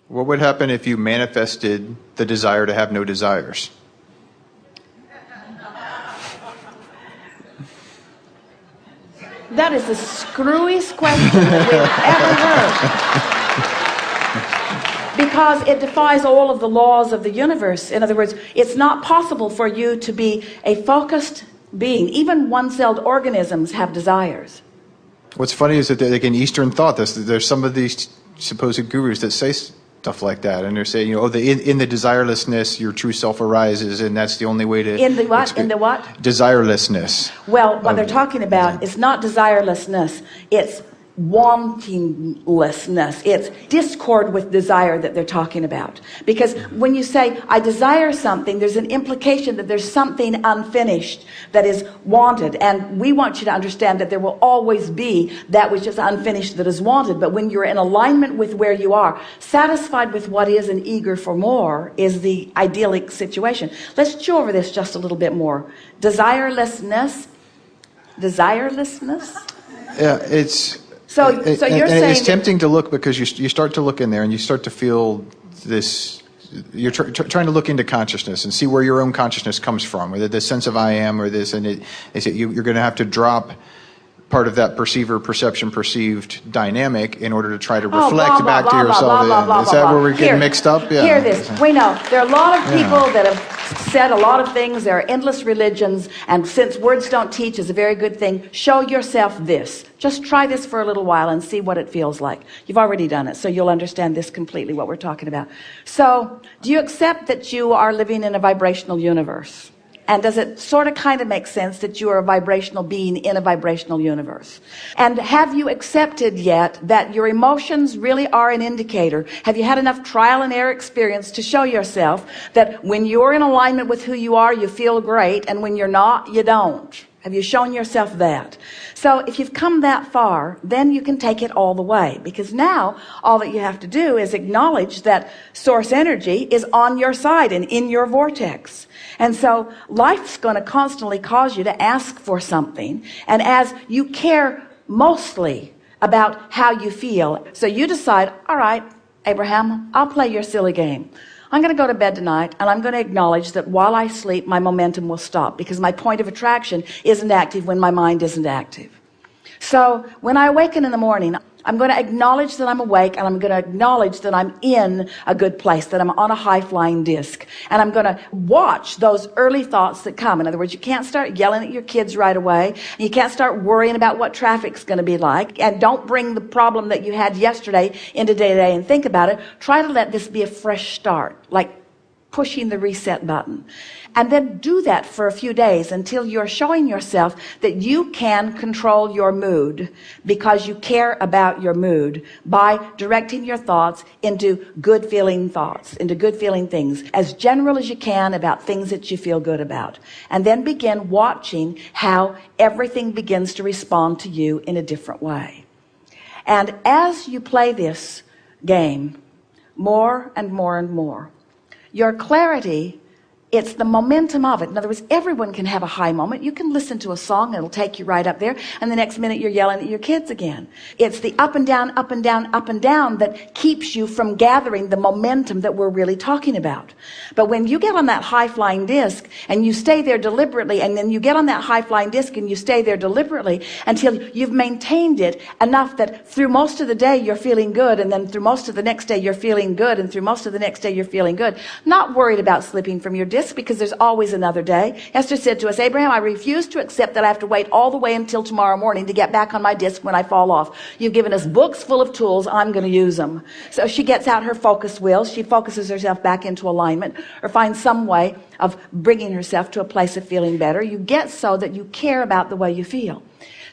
What would happen if you manifested the desire to have no desires? That is the screwiest question that we've ever heard. Because it defies all of the laws of the universe. In other words, it's not possible for you to be a focused being. Even one-celled organisms have desires. What's funny is that, like in Eastern thought, there's some of these supposed gurus that say stuff like that, and they're saying, you know, in the desirelessness, your true self arises, and that's the only way to... In the what? In the what? Desirelessness. Well, what they're talking about is not desirelessness, it's wantinglessness. It's discord with desire that they're talking about. Because when you say, I desire something, there's an implication that there's something unfinished that is wanted. And we want you to understand that there will always be that which is unfinished that is wanted. But when you're in alignment with where you are, satisfied with what is and eager for more is the idyllic situation. Let's chew over this just a little bit more. Desirelessness. Yeah, it's... So you're saying it's tempting to look, because you start to look in there and you start to feel this. You're trying to look into consciousness and see where your own consciousness comes from, whether the sense of I am or this, and you're going to have to drop part of that perceiver, perception, perceived dynamic in order to try to reflect back to yourself. Is that where we're getting mixed up? Yeah. Hear this. We know there are a lot of people that have said a lot of things. There are endless religions, and since words don't teach is a very good thing, show yourself this. Just try this for a little while and see what it feels like. You've already done it, so you'll understand this completely, what we're talking about. So, do you accept that you are living in a vibrational universe? And does it sort of kind of make sense that you are a vibrational being in a vibrational universe? And have you accepted yet that your emotions really are an indicator? Have you had enough trial and error experience to show yourself that when you're in alignment with who you are, you feel great, and when you're not, you don't? Have you shown yourself that? So if you've come that far, then you can take it all the way, because now all that you have to do is acknowledge that source energy is on your side and in your vortex. And so life's going to constantly cause you to ask for something, and as you care mostly about how you feel, so you decide, all right, Abraham, I'll play your silly game. I'm going to go to bed tonight, and I'm going to acknowledge that while I sleep, my momentum will stop, because my point of attraction isn't active when my mind isn't active. So when I awaken in the morning, I'm going to acknowledge that I'm awake, and I'm going to acknowledge that I'm in a good place, that I'm on a high-flying disc. And I'm going to watch those early thoughts that come. In other words, you can't start yelling at your kids right away. And you can't start worrying about what traffic's going to be like. And don't bring the problem that you had yesterday into day-to-day and think about it. Try to let this be a fresh start, like pushing the reset button. And then do that for a few days until you're showing yourself that you can control your mood, because you care about your mood by directing your thoughts into good feeling thoughts, into good feeling things, as general as you can about things that you feel good about. And then begin watching how everything begins to respond to you in a different way. And as you play this game more and more and more, your clarity, it's the momentum of it. In other words, everyone can have a high moment. You can listen to a song, it'll take you right up there, and the next minute you're yelling at your kids again. It's the up and down, up and down, up and down that keeps you from gathering the momentum that we're really talking about. But when you get on that high-flying disc and you stay there deliberately, and then you get on that high-flying disc and you stay there deliberately until you've maintained it enough that through most of the day you're feeling good, and then through most of the next day you're feeling good, and through most of the next day you're feeling good, not worried about slipping from your disc, because there's always another day. Esther said to us, Abraham, I refuse to accept that I have to wait all the way until tomorrow morning to get back on my disc when I fall off. You've given us books full of tools. I'm going to use them. So she gets out her focus wheel. She focuses herself back into alignment, or finds some way of bringing herself to a place of feeling better. You get so that you care about the way you feel.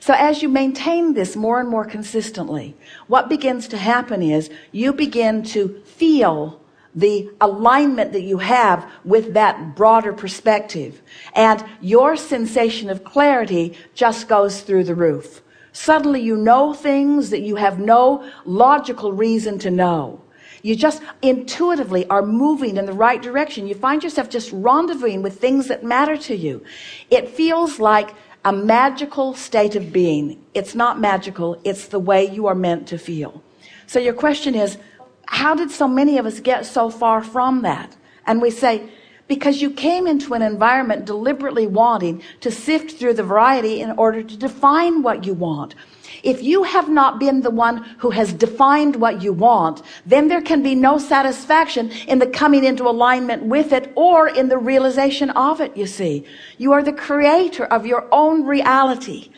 So as you maintain this more and more consistently, what begins to happen is you begin to feel the alignment that you have with that broader perspective, and your sensation of clarity just goes through the roof. Suddenly you know things that you have no logical reason to know. You just intuitively are moving in the right direction. You find yourself just rendezvousing with things that matter to you. It feels like a magical state of being. It's not magical, it's the way you are meant to feel. So your question is, how did so many of us get so far from that? And we say, because you came into an environment deliberately wanting to sift through the variety in order to define what you want. If you have not been the one who has defined what you want, then there can be no satisfaction in the coming into alignment with it or in the realization of it, you see. You are the creator of your own reality.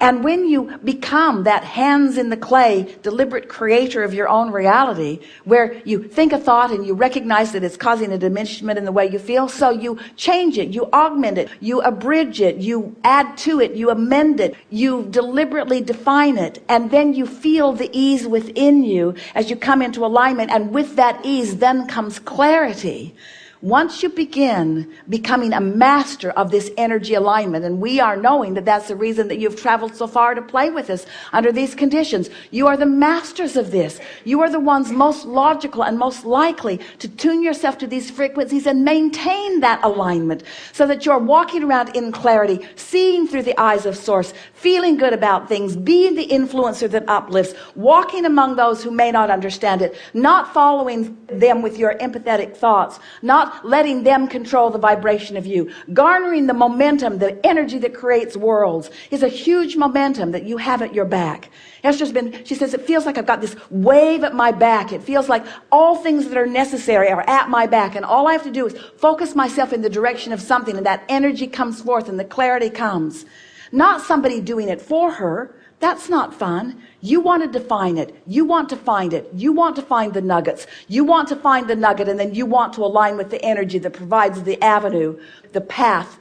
And when you become that hands in the clay, deliberate creator of your own reality, where you think a thought and you recognize that it's causing a diminishment in the way you feel, so you change it, you augment it, you abridge it, you add to it, you amend it, you deliberately define it, and then you feel the ease within you as you come into alignment, and with that ease then comes clarity. Once you begin becoming a master of this energy alignment, and we are knowing that that's the reason that you've traveled so far to play with us under these conditions. You are the masters of this. You are the ones most logical and most likely to tune yourself to these frequencies and maintain that alignment so that you're walking around in clarity, seeing through the eyes of source, feeling good about things, being the influencer that uplifts, walking among those who may not understand it, not following them with your empathetic thoughts, not letting them control the vibration of you, garnering the momentum, the energy that creates worlds is a huge momentum that you have at your back. Esther's been, she says, it feels like I've got this wave at my back. It feels like all things that are necessary are at my back, and all I have to do is focus myself in the direction of something, and that energy comes forth and the clarity comes. Not somebody doing it for her. That's not fun. You want to define it. You want to find it. You want to find the nuggets. You want to find the nugget, and then you want to align with the energy that provides the avenue, the path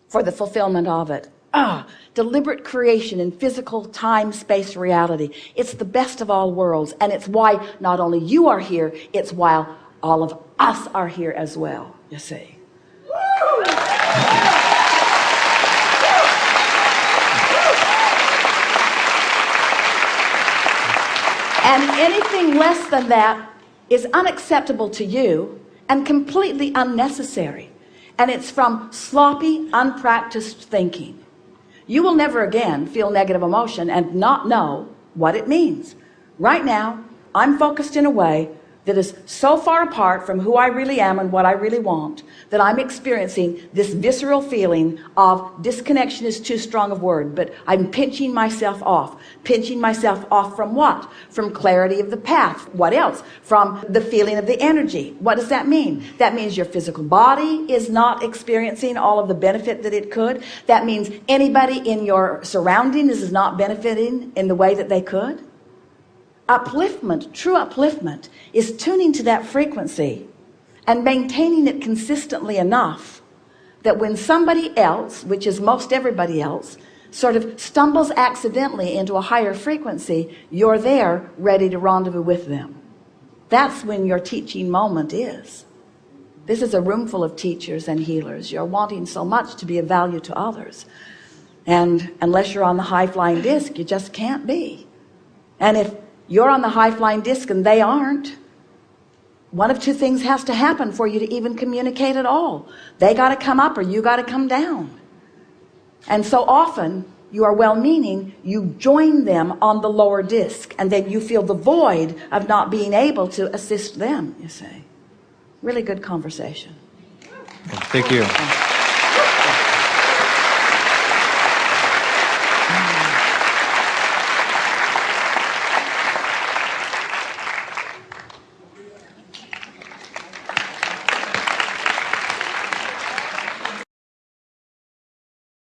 for the fulfillment of it. Deliberate creation in physical time, space, reality. It's the best of all worlds, and it's why not only you are here, it's why all of us are here as well, you see. And anything less than that is unacceptable to you and completely unnecessary. And it's from sloppy, unpracticed thinking. You will never again feel negative emotion and not know what it means. Right now, I'm focused in a way that is so far apart from who I really am and what I really want that I'm experiencing this visceral feeling of disconnection is too strong a word, but I'm pinching myself off. Pinching myself off from what? From clarity of the path. What else? From the feeling of the energy. What does that mean? That means your physical body is not experiencing all of the benefit that it could. That means anybody in your surroundings is not benefiting in the way that they could. Upliftment, true upliftment, is tuning to that frequency and maintaining it consistently enough that when somebody else, which is most everybody else, sort of stumbles accidentally into a higher frequency, you're there ready to rendezvous with them. That's when your teaching moment is. This is a room full of teachers and healers. You're wanting so much to be of value to others. And unless you're on the high-flying disc, you just can't be. And if you're on the high-flying disc and they aren't, one of two things has to happen for you to even communicate at all. They got to come up or you got to come down. And so often you are well-meaning, you join them on the lower disc, and then you feel the void of not being able to assist them, you see. Really good conversation. Thank you.